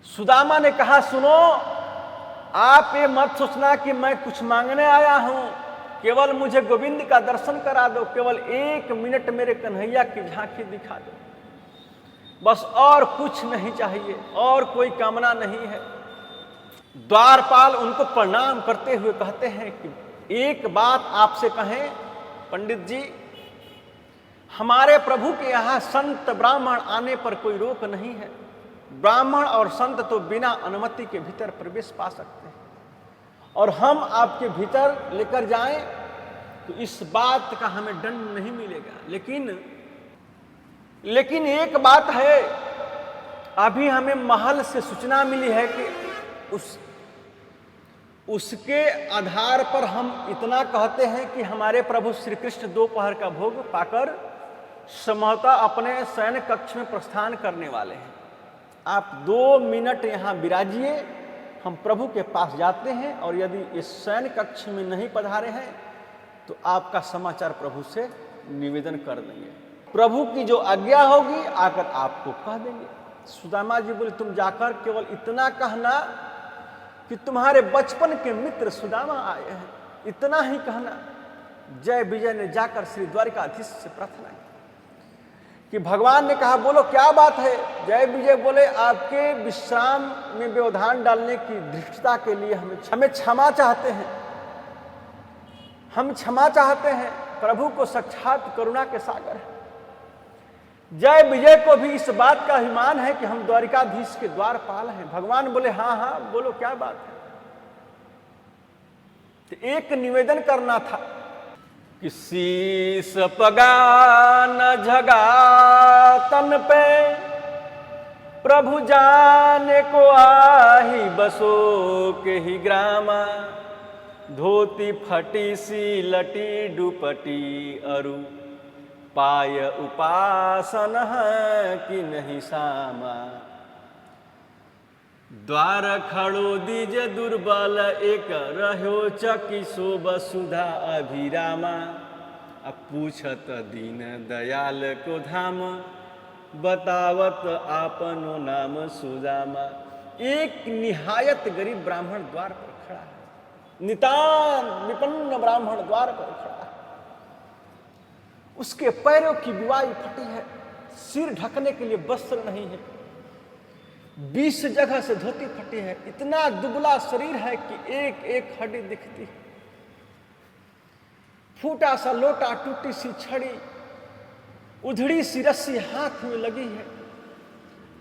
सुदामा ने कहा, सुनो, आप ये मत सोचना कि मैं कुछ मांगने आया हूं, केवल मुझे गोविंद का दर्शन करा दो, केवल 1 मिनट मेरे कन्हैया की झांकी दिखा दो, बस और कुछ नहीं चाहिए, और कोई कामना नहीं है। द्वारपाल उनको प्रणाम करते हुए कहते हैं कि एक बात आपसे कहें पंडित जी, हमारे प्रभु के यहाँ संत ब्राह्मण आने पर कोई रोक नहीं है। ब्राह्मण और संत तो बिना अनुमति के भीतर प्रवेश पा सकते हैं, और हम आपके भीतर लेकर जाएं तो इस बात का हमें दंड नहीं मिलेगा। लेकिन एक बात है, अभी हमें महल से सूचना मिली है कि उसके आधार पर हम इतना कहते हैं कि हमारे प्रभु श्री कृष्ण दोपहर का भोग पाकर संभवतः अपने शयन कक्ष में प्रस्थान करने वाले हैं। आप 2 मिनट यहाँ विराजिए, हम प्रभु के पास जाते हैं, और यदि इस शयन कक्ष में नहीं पधारे हैं तो आपका समाचार प्रभु से निवेदन कर देंगे। प्रभु की जो आज्ञा होगी आकर आपको कह देंगे। सुदामा जी बोले, तुम जाकर केवल इतना कहना कि तुम्हारे बचपन के मित्र सुदामा आए हैं, इतना ही कहना। जय विजय ने जाकर श्री द्वारिकाधीश से प्रार्थना की कि भगवान ने कहा, बोलो क्या बात है। जय विजय बोले, आपके विश्राम में व्यवधान डालने की धृष्टता के लिए हमें क्षमा चाहते हैं, हम क्षमा चाहते हैं। प्रभु को साक्षात करुणा के सागर है। जय विजय को भी इस बात का अभिमान है कि हम द्वारिकाधीश के द्वारपाल हैं। भगवान बोले, हाँ हाँ बोलो क्या बात है। तो एक निवेदन करना था कि शीस पगा न झगा तन पे, प्रभु जाने को आही बसो के ही ग्रामा, धोती फटी सी लटी दुपटी अरु, पाय उपासन है कि नहीं सामा, द्वार खड़ो दीज दुर्बल एक रहो चकी सो वसुधा अभिरामा, अब पूछत दीन दयाल को धाम, बतावत आपनो नाम सुदामा। एक निहायत गरीब ब्राह्मण द्वार पर खड़ा है, नितांत विपन्न ब्राह्मण द्वार पर खड़ा है। उसके पैरों की बिवाई फटी है, सिर ढकने के लिए वस्त्र नहीं है, 20 जगह से धोती फटी है, इतना दुबला शरीर है कि एक एक हड्डी दिखती है। फूटा सा लोटा, टूटी सी छड़ी, उधड़ी सी रस्सी हाथ में लगी है।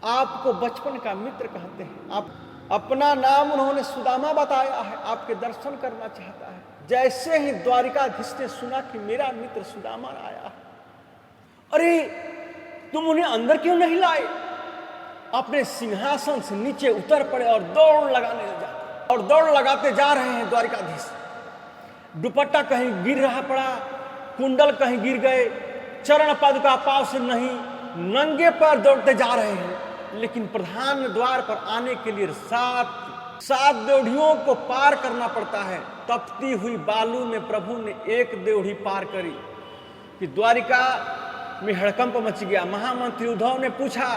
आपको बचपन का मित्र कहते हैं। आप अपना नाम उन्होंने सुदामा बताया है, आपके दर्शन करना चाहता है। जैसे ही द्वारिकाधीश ने सुना कि मेरा मित्र सुदामा आया, अरे तुम उन्हें अंदर क्यों नहीं लाए? अपने सिंहासन से नीचे उतर पड़े और दौड़ लगाते जा रहे हैं द्वारिकाधीश। दुपट्टा कहीं गिर रहा पड़ा, कुंडल कहीं गिर गए, चरण पादुका पांव से नहीं, नंगे पैर दौड़ते जा रहे हैं। लेकिन प्रधान द्वार पर आने के लिए 7 देवढ़ियों को पार करना पड़ता है। तपती हुई बालू में प्रभु ने एक देवढ़ी पार करी कि द्वारिका में हड़कंप मच गया। महामंत्री उद्धव ने पूछा,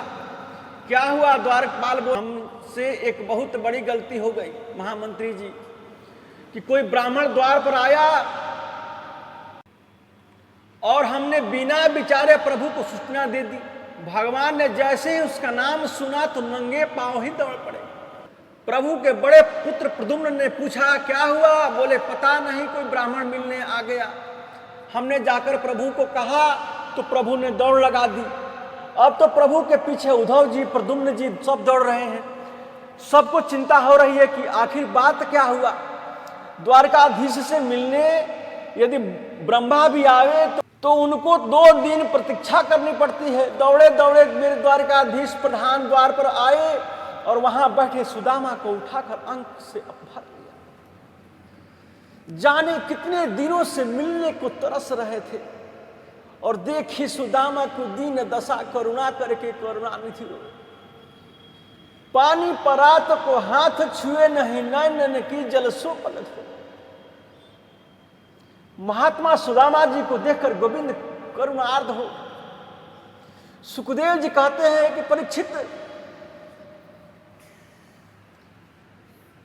क्या हुआ? द्वारपाल बोले, हमसे एक बहुत बड़ी गलती हो गई महामंत्री जी, कि कोई ब्राह्मण द्वार पर आया और हमने बिना विचारे प्रभु को सूचना दे दी। भगवान ने जैसे ही उसका नाम सुना तो नंगे पांव ही दौड़ पड़े। प्रभु के बड़े पुत्र प्रद्युम्न ने पूछा, क्या हुआ? बोले, पता नहीं, कोई ब्राह्मण मिलने आ गया। हमने जाकर प्रभु को कहा तो प्रभु ने दौड़ लगा दी। अब तो प्रभु के पीछे उद्धव जी, प्रद्युम्न जी सब दौड़ रहे हैं। सबको चिंता हो रही है कि आखिर बात क्या हुआ। द्वारकाधीश से मिलने यदि ब्रह्मा भी आवे तो उनको 2 दिन प्रतीक्षा करनी पड़ती है। दौड़े दौड़े मेरे द्वारकाधीश प्रधान द्वार पर आए और वहां बैठे सुदामा को उठाकर अंक से भर लिया। जाने कितने दिनों से मिलने को तरस रहे थे, और देखी सुदामा को दीन दशा करुणा करके करुणानिधि रोए। पानी परात को हाथ छुए नहीं, नैन की जल सो पलट हो। महात्मा सुदामा जी को देखकर गोविंद करुणार्ध हो। सुखदेव जी कहते हैं कि परीक्षित,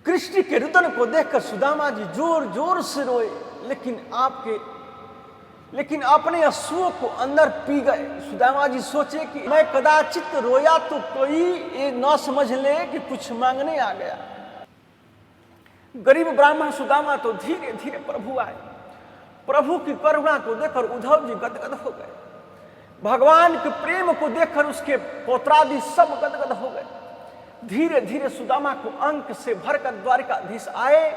कृष्ण के रुदन को देखकर सुदामा जी जोर जोर से रोए, लेकिन अपने अश्रुओं को अंदर पी गए। सुदामा जी सोचे कि मैं कदाचित रोया तो कोई ये न समझ ले कि कुछ मांगने आ गया। गरीब ब्राह्मण सुदामा तो धीरे धीरे प्रभु आए। प्रभु की करुणा को देखकर उद्धव जी गदगद हो गए। भगवान के प्रेम को देखकर उसके पौत्रादि सब गदगद हो गए। धीरे धीरे सुदामा को अंक से भरकर द्वारिकाधीश आए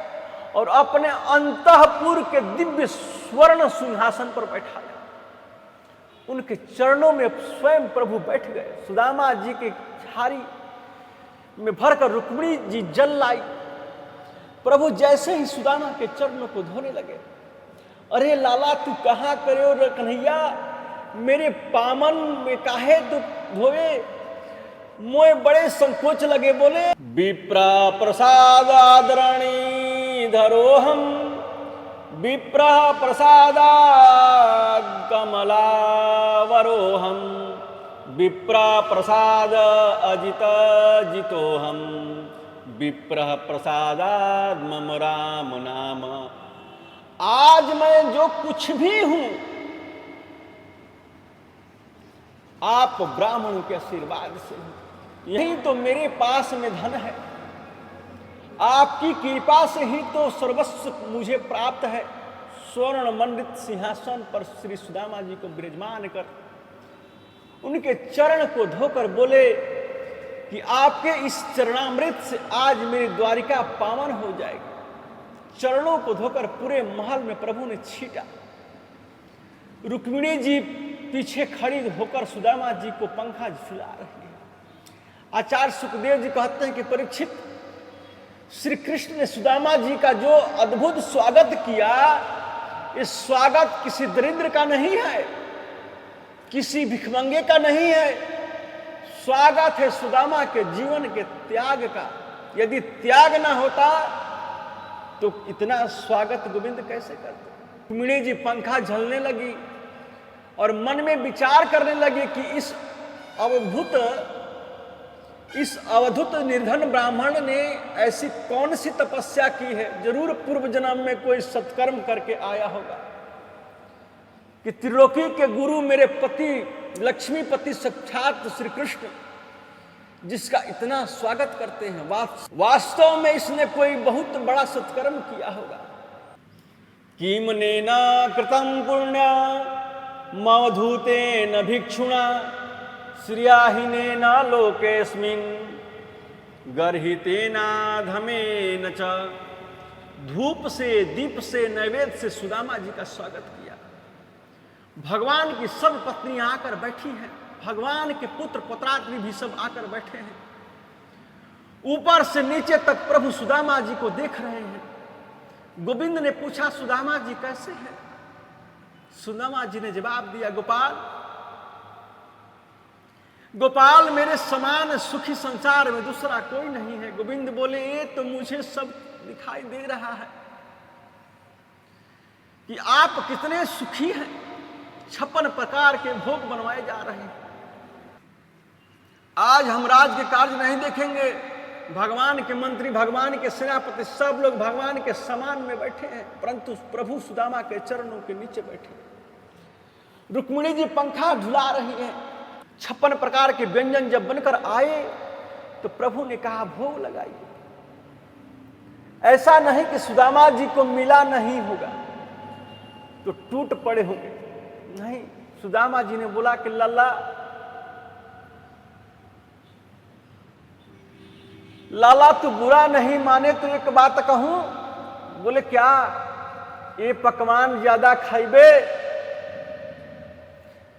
और अपने अंतःपुर के दिव्य स्वर्ण सिंहासन पर बैठा दिया। उनके चरणों में स्वयं प्रभु बैठ गए। सुदामा जी के झाड़ी में भरकर रुक्मिणी जी जल लाई। प्रभु जैसे ही सुदामा के चरणों को धोने लगे, अरे लाला तू कहाँ करे रे कन्हैया, मेरे पामन में काहे तू धोवे? मोए बड़े संकोच लगे, बोले विप्रा प्रसाद आदरणी धरोहम, विप्रा प्रसादा कमलावरोहम, विप्रा प्रसाद अजित जितोहम, विप्र प्रसादाद मम राम नाम। आज मैं जो कुछ भी हूं आप ब्राह्मणों के आशीर्वाद से हूं। यही तो मेरे पास में धन है, आपकी कृपा से ही तो सर्वस्व मुझे प्राप्त है। स्वर्ण मंडित सिंहासन पर श्री सुदामा जी को विराजमान कर उनके चरण को धोकर बोले कि आपके इस चरणामृत से आज मेरी द्वारिका पावन हो जाएगी। चरणों को धोकर पूरे महल में प्रभु ने छीटा। रुक्मिणी जी पीछे खड़ी होकर सुदामा जी को पंखा झुला रही है। आचार्य सुखदेव जी कहते हैं कि परीक्षित, श्री कृष्ण ने सुदामा जी का जो अद्भुत स्वागत किया, इस स्वागत किसी दरिद्र का नहीं है, किसी भिखमंगे का नहीं है। स्वागत है सुदामा के जीवन के त्याग का। यदि त्याग ना होता तो इतना स्वागत गोविंद कैसे करते? रुक्मिणी जी पंखा झलने लगी और मन में विचार करने लगी कि इस अवधूत निर्धन ब्राह्मण ने ऐसी कौन सी तपस्या की है, जरूर पूर्व जन्म में कोई सत्कर्म करके आया होगा कि त्रिलोकी के गुरु मेरे पति लक्ष्मीपति साक्षात श्री कृष्ण जिसका इतना स्वागत करते हैं, वास्तव में इसने कोई बहुत बड़ा सत्कर्म किया होगा। किमनेन कृतं पुण्य मवधूतेन भिक्षुणा श्रियाहीनेन लोकेस्मिन् गर्हितेन धमेन च। धूप से, दीप से, नैवेद्य से सुदामा जी का स्वागत किया। भगवान की सब पत्नियां आकर बैठी हैं, भगवान के पुत्र पुत्रात्रि भी सब आकर बैठे हैं। ऊपर से नीचे तक प्रभु सुदामा जी को देख रहे हैं। गोविंद ने पूछा, सुदामा जी कैसे हैं? सुदामा जी ने जवाब दिया, गोपाल मेरे समान सुखी संसार में दूसरा कोई नहीं है। गोविंद बोले, ये तो मुझे सब दिखाई दे रहा है कि आप कितने सुखी हैं। 56 प्रकार के भोग बनवाए जा रहे हैं। आज हम राज के कार्य नहीं देखेंगे, भगवान के मंत्री, भगवान के सेनापति सब लोग भगवान के समान में बैठे हैं, परंतु प्रभु सुदामा के चरणों के नीचे बैठे। रुक्मिणी जी पंखा झुला रही है। 56 प्रकार के व्यंजन जब बनकर आए तो प्रभु ने कहा, भोग लगाइए। ऐसा नहीं कि सुदामा जी को मिला नहीं होगा तो टूट पड़े होंगे, नहीं। सुदामा जी ने बोला कि लाला तू बुरा नहीं माने तो एक बात कहूं। बोले क्या? ये पकवान ज्यादा खाइबे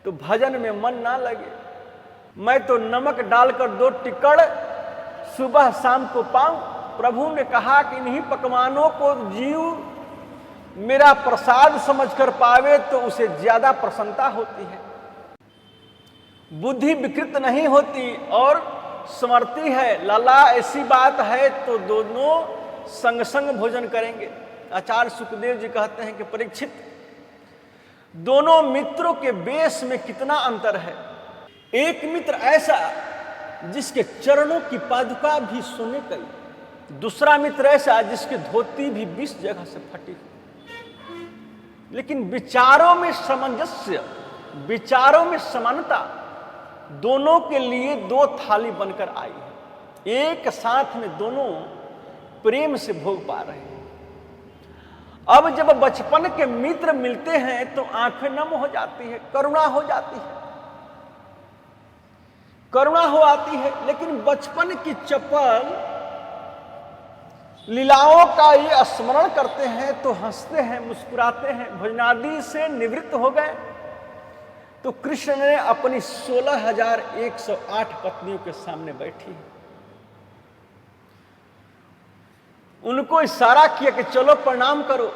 तो भजन में मन ना लगे। मैं तो नमक डालकर 2 टिक्कड़ सुबह शाम को पाऊं। प्रभु ने कहा कि इन्हीं पकवानों को जीव मेरा प्रसाद समझकर पावे तो उसे ज्यादा प्रसन्नता होती है, बुद्धि विकृत नहीं होती और स्मृति है। लाला ऐसी बात है तो दोनों संग संग भोजन करेंगे। आचार्य सुखदेव जी कहते हैं कि परीक्षित, दोनों मित्रों के वेश में कितना अंतर है। एक मित्र ऐसा जिसके चरणों की पादुका भी सोने की, दूसरा मित्र ऐसा जिसकी धोती भी 20 जगह से फटी, लेकिन विचारों में सामंजस्य, विचारों में समानता, दोनों के लिए दो थाली बनकर आई है। एक साथ में दोनों प्रेम से भोग पा रहे हैं। अब जब बचपन के मित्र मिलते हैं तो आंखें नम हो जाती है, करुणा हो जाती है, करुणा हो आती है। लेकिन बचपन की चपल लीलाओं का ये स्मरण करते हैं तो हंसते हैं, मुस्कुराते हैं। भोजनादि से निवृत्त हो गए तो कृष्ण ने अपनी 16,108 पत्नियों के सामने बैठी, उनको इशारा किया कि चलो प्रणाम करो।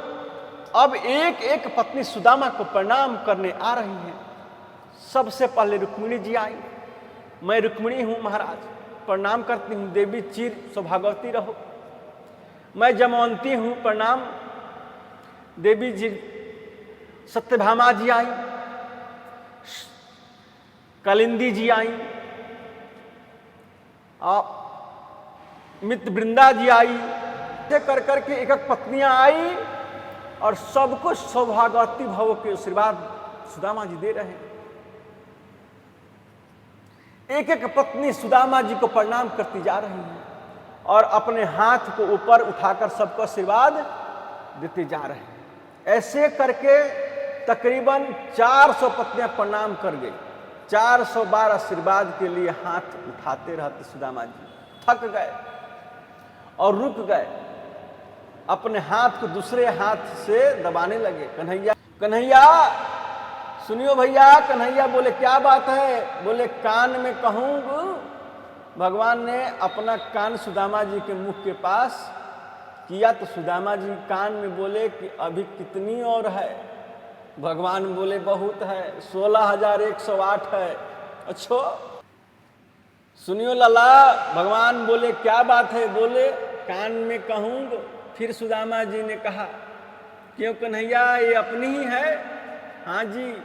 अब एक एक पत्नी सुदामा को प्रणाम करने आ रही है। सबसे पहले रुक्मिणी जी आई। मैं रुक्मिणी हूं महाराज, प्रणाम करती हूं, देवी चिर सौभाग्यवती रहो। मैं जमवंती हूं, प्रणाम देवी जी। सत्यभामा जी आई, कालिंदी जी आई, मित्र वृंदा जी आई। कर करके एक एक पत्नियां आई और सबको सौभाग्यवती भव के आशीर्वाद सुदामा जी दे रहे हैं। एक एक पत्नी सुदामा जी को प्रणाम करती जा रही है और अपने हाथ को ऊपर उठाकर सबको आशीर्वाद देते जा रहे हैं। ऐसे करके तकरीबन 400 पत्नियां प्रणाम कर गई। 400 बार आशीर्वाद के लिए हाथ उठाते रहते सुदामा जी थक गए और रुक गए, अपने हाथ को दूसरे हाथ से दबाने लगे। कन्हैया कन्हैया सुनियो भैया। कन्हैया बोले क्या बात है? बोले कान में कहूँ। भगवान ने अपना कान सुदामा जी के मुख के पास किया तो सुदामा जी कान में बोले कि अभी कितनी और है? भगवान बोले बहुत है, 16,108 है। अच्छा सुनियो लाला। भगवान बोले क्या बात है? बोले कान में कहूँ। फिर सुदामा जी ने कहा क्यों कन्हैया, ये अपनी ही है? हाँ जी,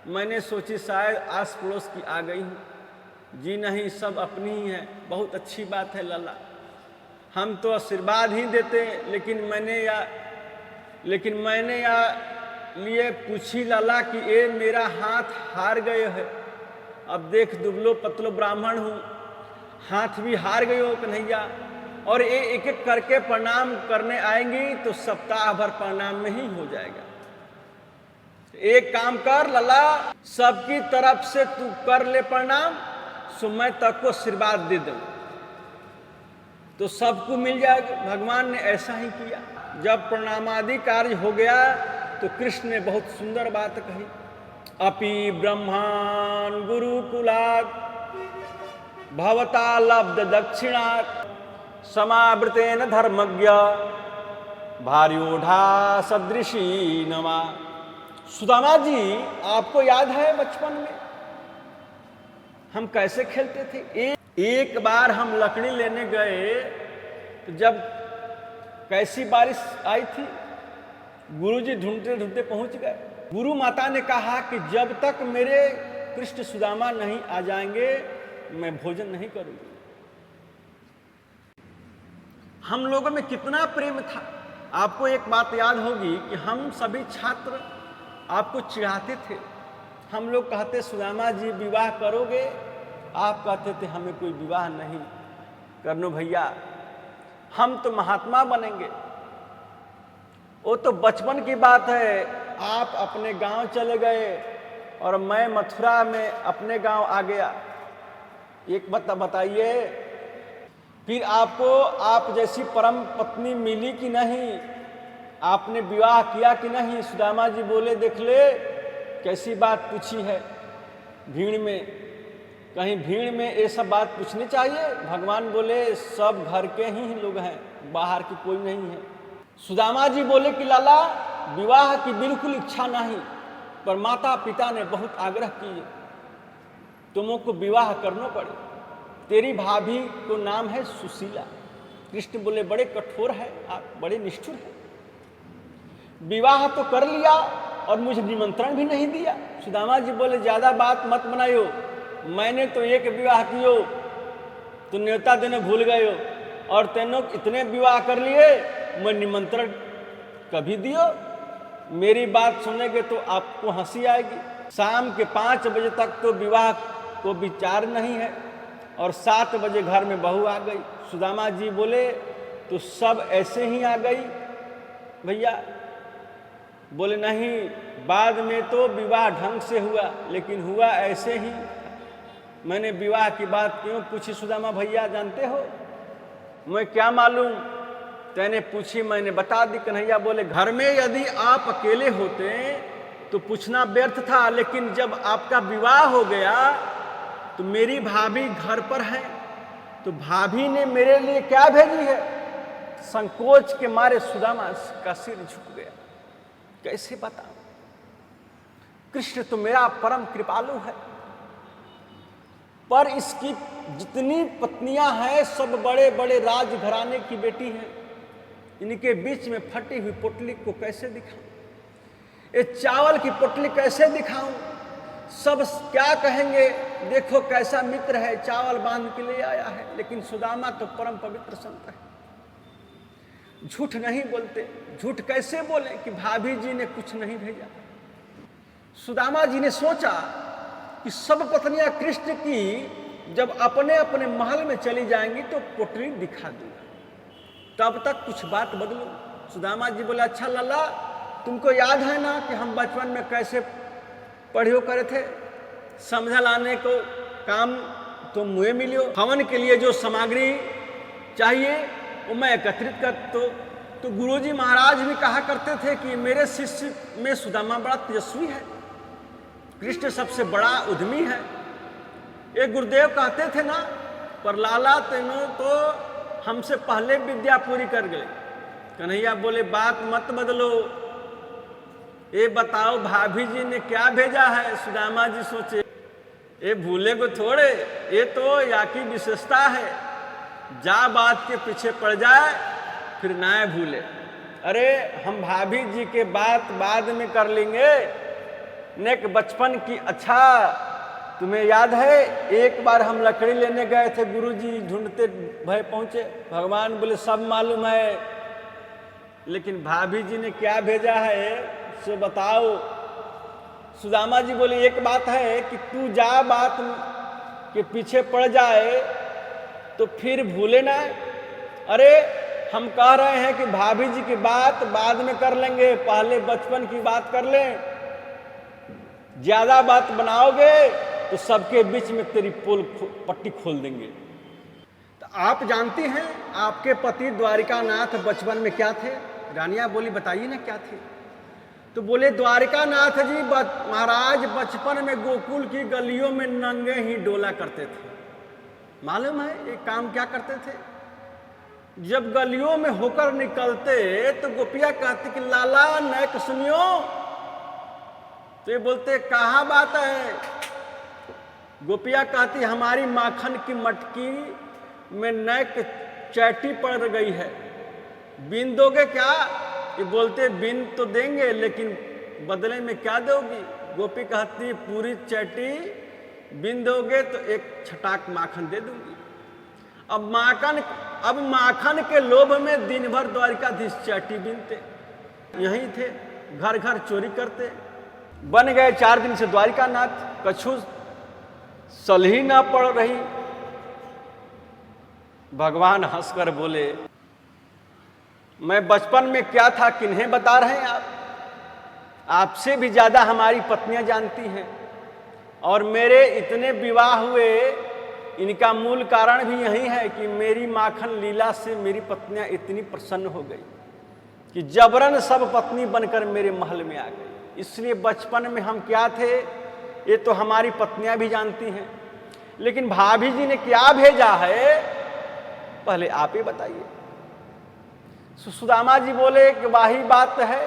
मैंने सोची शायद आस पड़ोस की आ गई हूँ। जी नहीं, सब अपनी ही है। बहुत अच्छी बात है लाला, हम तो आशीर्वाद ही देते, लेकिन मैंने लिए पूछी लाला कि ये मेरा हाथ हार गए है। अब देख दुबलो पतलो ब्राह्मण हूँ, हाथ भी हार गए हो कन्हैया, और ये एक एक करके प्रणाम करने आएंगी तो सप्ताह भर प्रणाम में ही हो जाएगा। एक काम कर लला, सबकी तरफ से तू कर ले प्रणाम, सो मैं तक को आशीर्वाद दे दूं तो सबको मिल जाएगा। भगवान ने ऐसा ही किया। जब प्रणामादि कार्य हो गया तो कृष्ण ने बहुत सुंदर बात कही। अपि ब्रह्मान् गुरुकुलात् भवता लब्ध दक्षिणात् समावृतेन धर्मज्ञ भार्योढ़ा सदृशी नमा। सुदामा जी, आपको याद है बचपन में हम कैसे खेलते थे? एक बार हम लकड़ी लेने गए तो जब कैसी बारिश आई थी, गुरुजी ढूंढते ढूंढते पहुंच गए। गुरु माता ने कहा कि जब तक मेरे कृष्ण सुदामा नहीं आ जाएंगे मैं भोजन नहीं करूंगी। हम लोगों में कितना प्रेम था। आपको एक बात याद होगी कि हम सभी छात्र आपको चिढ़ाते थे। हम लोग कहते सुदामा जी विवाह करोगे, आप कहते थे हमें कोई विवाह नहीं करनो भैया, हम तो महात्मा बनेंगे। वो तो बचपन की बात है। आप अपने गांव चले गए और मैं मथुरा में अपने गांव आ गया। एक बात बताइए, फिर आपको आप जैसी परम पत्नी मिली कि नहीं? आपने विवाह किया कि नहीं? सुदामा जी बोले देख ले कैसी बात पूछी है भीड़ में, कहीं भीड़ में ये सब बात पूछनी चाहिए? भगवान बोले सब घर के ही लोग हैं, बाहर की कोई नहीं है। सुदामा जी बोले कि लाला विवाह की बिल्कुल इच्छा नहीं, पर माता पिता ने बहुत आग्रह किए, तुमको विवाह करना पड़े। तेरी भाभी को नाम है सुशीला। कृष्ण बोले बड़े कठोर है आप, बड़े निष्ठुर है। विवाह तो कर लिया और मुझे निमंत्रण भी नहीं दिया। सुदामा जी बोले ज्यादा बात मत बनायो, मैंने तो एक विवाह कियो तो न्योता देने भूल गए हो। और तेनों इतने विवाह कर लिए, मैं निमंत्रण कभी दियो? मेरी बात सुनेंगे तो आपको हंसी आएगी। शाम के 5 बजे तक तो विवाह को विचार नहीं है और 7 बजे घर में बहू आ गई। सुदामा जी बोले तो सब ऐसे ही आ गई भैया? बोले नहीं, बाद में तो विवाह ढंग से हुआ, लेकिन हुआ ऐसे ही। मैंने विवाह की बात क्यों पूछी सुदामा भैया जानते हो? मैं क्या मालूम, तैने पूछी, मैंने बता दी। कन्हैया बोले घर में यदि आप अकेले होते तो पूछना व्यर्थ था, लेकिन जब आपका विवाह हो गया तो मेरी भाभी घर पर है, तो भाभी ने मेरे लिए क्या भेजी है? संकोच के मारे सुदामा का सिर झुक गया। कैसे बताऊं? कृष्ण तो मेरा परम कृपालु है, पर इसकी जितनी पत्नियां हैं सब बड़े बड़े राजघराने की बेटी हैं। इनके बीच में फटी हुई पोटली को कैसे दिखाऊं? ये चावल की पोटली कैसे दिखाऊं? सब क्या कहेंगे, देखो कैसा मित्र है, चावल बांध के ले आया है। लेकिन सुदामा तो परम पवित्र संत है, झूठ नहीं बोलते। झूठ कैसे बोले कि भाभी जी ने कुछ नहीं भेजा? सुदामा जी ने सोचा कि सब पत्नियां कृष्ण की जब अपने अपने महल में चली जाएंगी तो पोटली दिखा दूंगा, तब तक कुछ बात बदलूं। सुदामा जी बोले अच्छा लल्ला, तुमको याद है ना कि हम बचपन में कैसे पढ़ियो करे थे? समझा लाने को काम तो मुझे मिलियो। हवन के लिए जो सामग्री चाहिए वो मैं एकत्रित कर तो गुरुजी महाराज भी कहा करते थे कि मेरे शिष्य में सुदामा बड़ा तेजस्वी है, कृष्ण सबसे बड़ा उद्यमी है। ये गुरुदेव कहते थे ना, पर लाला तेनो तो हमसे पहले विद्या पूरी कर गए। कन्हैया बोले बात मत बदलो, ये बताओ भाभी जी ने क्या भेजा है? सुदामा जी सोचे ये भूले को थोड़े, ये तो या की विशेषता है, जा बात के पीछे पड़ जाए फिर ना भूले। अरे हम भाभी जी के बात बाद में कर लेंगे, नेक बचपन की। अच्छा तुम्हें याद है एक बार हम लकड़ी लेने गए थे, गुरुजी ढूंढते भय पहुंचे। भगवान बोले सब मालूम है, लेकिन भाभी जी ने क्या भेजा है सो बताओ। सुदामा जी बोले एक बात है कि तू जा बात के पीछे पड़ जाए तो फिर भूले ना। अरे हम कह रहे हैं कि भाभी जी की बात बाद में कर लेंगे, पहले बचपन की बात कर लें। ज्यादा बात बनाओगे तो सबके बीच में तेरी पट्टी खोल देंगे। तो आप जानती हैं आपके पति द्वारिकानाथ बचपन में क्या थे? रानिया बोली बताइए ना क्या थे? तो बोले द्वारिकानाथ जी महाराज बचपन में गोकुल की गलियों में नंगे ही डोला करते थे। मालूम है ये काम क्या करते थे? जब गलियों में होकर निकलते तो गोपिया कहती कि लाला नैक सुनियो, तो ये बोलते कहाँ बात है? गोपिया कहती हमारी माखन की मटकी में नैक चैटी पड़ गई है, बीन दोगे क्या? ये बोलते बीन तो देंगे, लेकिन बदले में क्या दोगी? गोपी कहती पूरी चैटी बीन दोगे तो एक छटाक माखन दे दूंगी। अब माखन के लोभ में दिन भर द्वारिकाधीश चैटी बीनते, यहीं थे, घर घर चोरी करते। बन गए 4 दिन से द्वारिकानाथ, कछु सलही ना पड़ रही। भगवान हंसकर बोले मैं बचपन में क्या था किन्हें बता रहे हैं आप? आपसे भी ज्यादा हमारी पत्नियां जानती हैं, और मेरे इतने विवाह हुए इनका मूल कारण भी यही है कि मेरी माखन लीला से मेरी पत्नियां इतनी प्रसन्न हो गई कि जबरन सब पत्नी बनकर मेरे महल में आ गई। इसलिए बचपन में हम क्या थे ये तो हमारी पत्नियां भी जानती हैं, लेकिन भाभी जी ने क्या भेजा है पहले आप ही बताइए। सुदामा जी बोले कि वही बात है,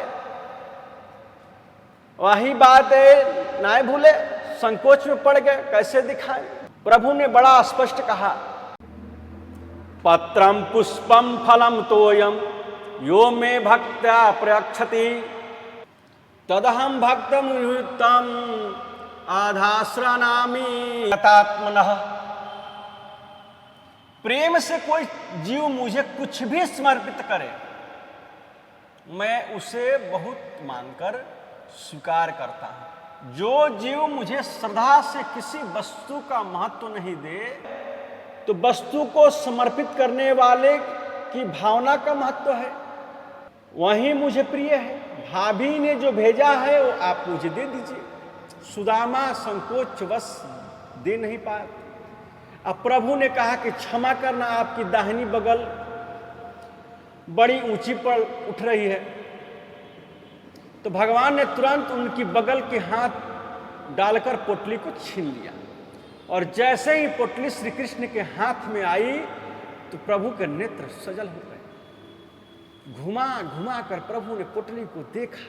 वही बात है, ना भूले। संकोच में पड़ गए, कैसे दिखाए? प्रभु ने बड़ा स्पष्ट कहा पत्रम पुष्पम फलम तोयम यो मे भक्त्या प्रयक्षति तदहम भक्तमुत्तम आधाश्रनामि यतात्मनः। प्रेम से कोई जीव मुझे कुछ भी समर्पित करे, मैं उसे बहुत मानकर स्वीकार करता हूं। जो जीव मुझे श्रद्धा से किसी वस्तु का महत्व नहीं दे, तो वस्तु को समर्पित करने वाले की भावना का महत्व है, वही मुझे प्रिय है। भाभी ने जो भेजा है वो आप मुझे दे दीजिए। सुदामा संकोच वश दे नहीं पाए। अब प्रभु ने कहा कि क्षमा करना, आपकी दाहिनी बगल बड़ी ऊंची पर उठ रही है। तो भगवान ने तुरंत उनकी बगल के हाथ डालकर पोटली को छीन लिया, और जैसे ही पोटली श्री कृष्ण के हाथ में आई तो प्रभु के नेत्र सजल हो गए। घुमा घुमा कर प्रभु ने पोटली को देखा।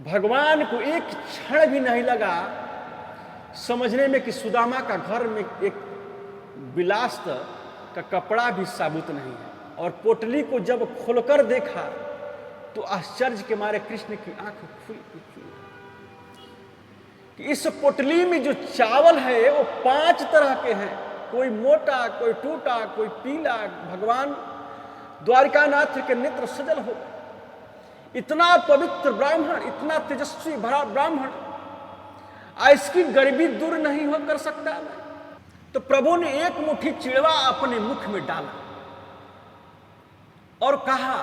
भगवान को एक क्षण भी नहीं लगा समझने में कि सुदामा का घर में एक विलास का कपड़ा भी साबुत नहीं है। और पोटली को जब खोलकर देखा तो आश्चर्य के मारे कृष्ण की आंख खुली कि इस पोटली में जो चावल है वो 5 तरह के हैं, कोई मोटा, कोई टूटा, कोई पीला। भगवान द्वारिकानाथ के नेत्र सजल हो। इतना पवित्र ब्राह्मण, इतना तेजस्वी भरा ब्राह्मण, इसकी गरीबी दूर नहीं हो कर सकता मैं। तो प्रभु ने एक मुट्ठी चिड़वा अपने मुख में डाला और कहा,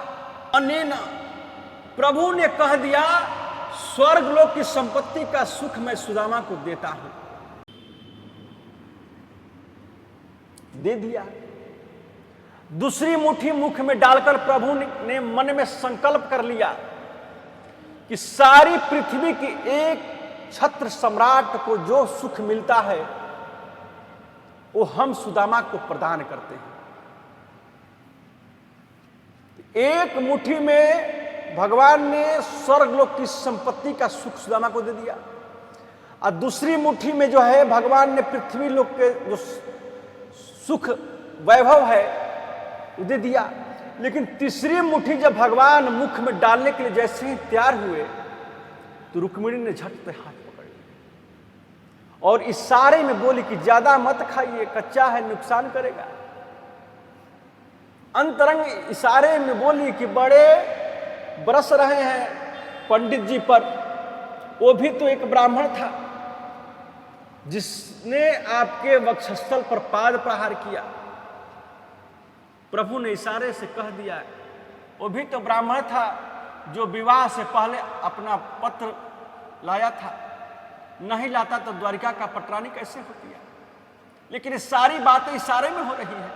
अनेन, प्रभु ने कह दिया, स्वर्ग लोक की संपत्ति का सुख मैं सुदामा को देता हूं। दे दिया। दूसरी मुट्ठी मुख में डालकर प्रभु ने मन में संकल्प कर लिया कि सारी पृथ्वी की एक छत्र सम्राट को जो सुख मिलता है वो हम सुदामा को प्रदान करते हैं। एक मुट्ठी में भगवान ने स्वर्गलोक की संपत्ति का सुख सुदामा को दे दिया, और दूसरी मुट्ठी में जो है भगवान ने पृथ्वी लोक के जो सुख वैभव है वो दे दिया। लेकिन तीसरी मुट्ठी जब भगवान मुख में डालने के लिए जैसे ही तैयार हुए तो रुक्मिणी ने झट से हाथ पकड़ लिया और इशारे में बोली कि ज्यादा मत खाइए, कच्चा है, नुकसान करेगा। अंतरंग इशारे में बोली कि बड़े बरस रहे हैं पंडित जी पर। वो भी तो एक ब्राह्मण था जिसने आपके वक्षस्थल पर पाद प्रहार किया। प्रभु ने इशारे से कह दिया, वो भी तो ब्राह्मण था जो विवाह से पहले अपना पत्र लाया था, नहीं लाता तो द्वारिका का पटरानी कैसे होती है। लेकिन ये सारी बातें इशारे में हो रही है।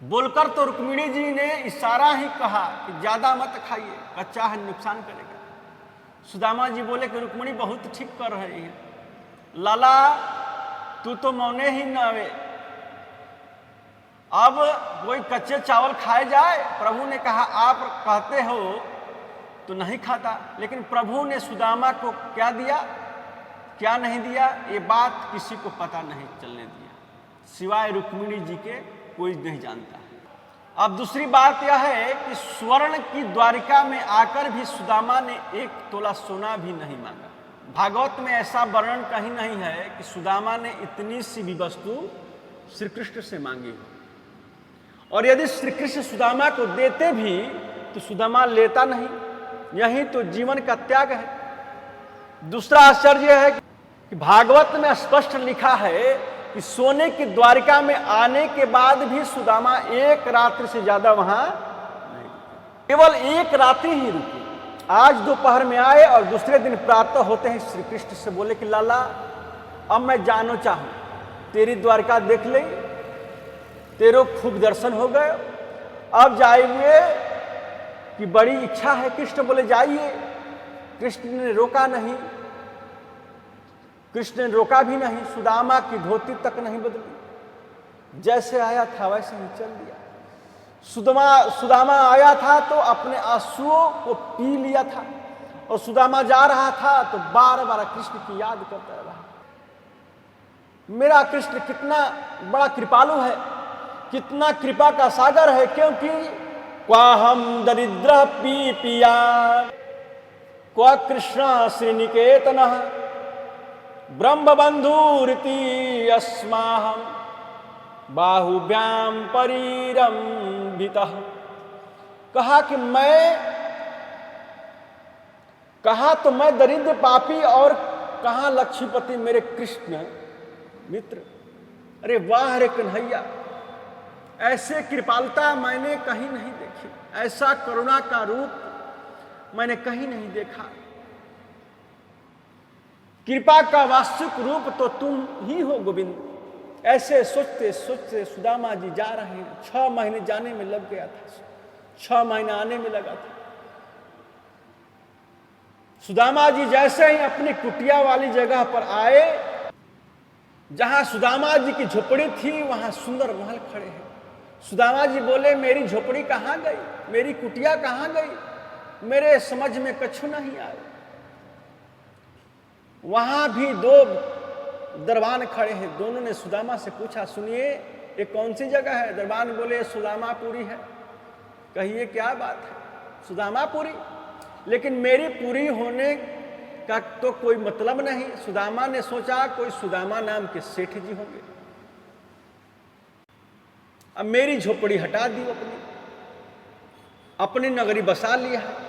बोलकर तो रुक्मिणी जी ने इशारा ही कहा कि ज्यादा मत खाइए, कच्चा है, नुकसान करेगा। सुदामा जी बोले कि रुक्मिणी बहुत ठीक कर रही है, लाला तू तो मौने ही न आवे, अब कोई कच्चे चावल खाए जाए। प्रभु ने कहा आप कहते हो तो नहीं खाता। लेकिन प्रभु ने सुदामा को क्या दिया, क्या नहीं दिया, ये बात किसी को पता नहीं चलने दिया, सिवाय रुक्मिणी जी के कोई नहीं जानता। अब दूसरी बात यह है कि स्वर्ण की द्वारिका में आकर भी सुदामा ने 1 तोला सोना भी नहीं मांगा। भागवत में ऐसा वर्णन कहीं नहीं है कि सुदामा ने इतनी सी भी वस्तु श्री कृष्ण से मांगी हो। और यदि श्री कृष्ण सुदामा को देते भी तो सुदामा लेता नहीं। यही तो जीवन का त्याग है। दूसरा आश्चर्य है कि भागवत में स्पष्ट लिखा है कि सोने की द्वारिका में आने के बाद भी सुदामा 1 रात्रि से ज्यादा वहां नहीं, केवल 1 रात्रि ही रुकी। आज दोपहर में आए और दूसरे दिन प्रातः होते ही श्री कृष्ण से बोले कि लाला अब मैं जानो चाहूं, तेरी द्वारिका देख ले, तेरे खूब दर्शन हो गए, अब जाइए कि बड़ी इच्छा है। कृष्ण बोले जाइए। कृष्ण ने रोका नहीं, कृष्ण ने रोका भी नहीं, सुदामा की धोती तक नहीं बदली, जैसे आया था वैसे ही चल दिया। सुदामा आया था तो अपने आंसुओं को पी लिया था, और सुदामा जा रहा था तो बार बार कृष्ण की याद करता रहा। मेरा कृष्ण कितना बड़ा कृपालु है, कितना कृपा का सागर है। क्योंकि क्वा हम दरिद्र पी पिया क्वा कृष्ण श्रीनिकेतन ब्रह्म बंधुरिति अस्माहम बाहुव्याम परिरंभितः। कहा कि कहा तो मैं दरिद्र पापी, और कहा लक्ष्मीपति मेरे कृष्ण मित्र। अरे वाह रे कन्हैया, ऐसे कृपालुता मैंने कहीं नहीं देखी, ऐसा करुणा का रूप मैंने कहीं नहीं देखा। कृपा का वास्तविक रूप तो तुम ही हो गोविंद। ऐसे सोचते सोचते सुदामा जी जा रहे हैं। 6 महीने जाने में लग गया था, 6 महीने आने में लगा था। सुदामा जी जैसे ही अपनी कुटिया वाली जगह पर आए, जहां सुदामा जी की झोपड़ी थी, वहां सुंदर महल खड़े हैं। सुदामा जी बोले, मेरी झोपड़ी कहाँ गई, मेरी कुटिया कहाँ गई, मेरे समझ में कछु नहीं आया। वहां भी 2 दरबान खड़े हैं। दोनों ने सुदामा से पूछा, सुनिए ये कौन सी जगह है? दरबान बोले, सुदामापुरी है। कहिए क्या बात है, सुदामापुरी? लेकिन मेरी पूरी होने का तो कोई मतलब नहीं। सुदामा ने सोचा कोई सुदामा नाम के सेठ जी होंगे। अब मेरी झोपड़ी हटा दी, अपनी नगरी बसा लिया है।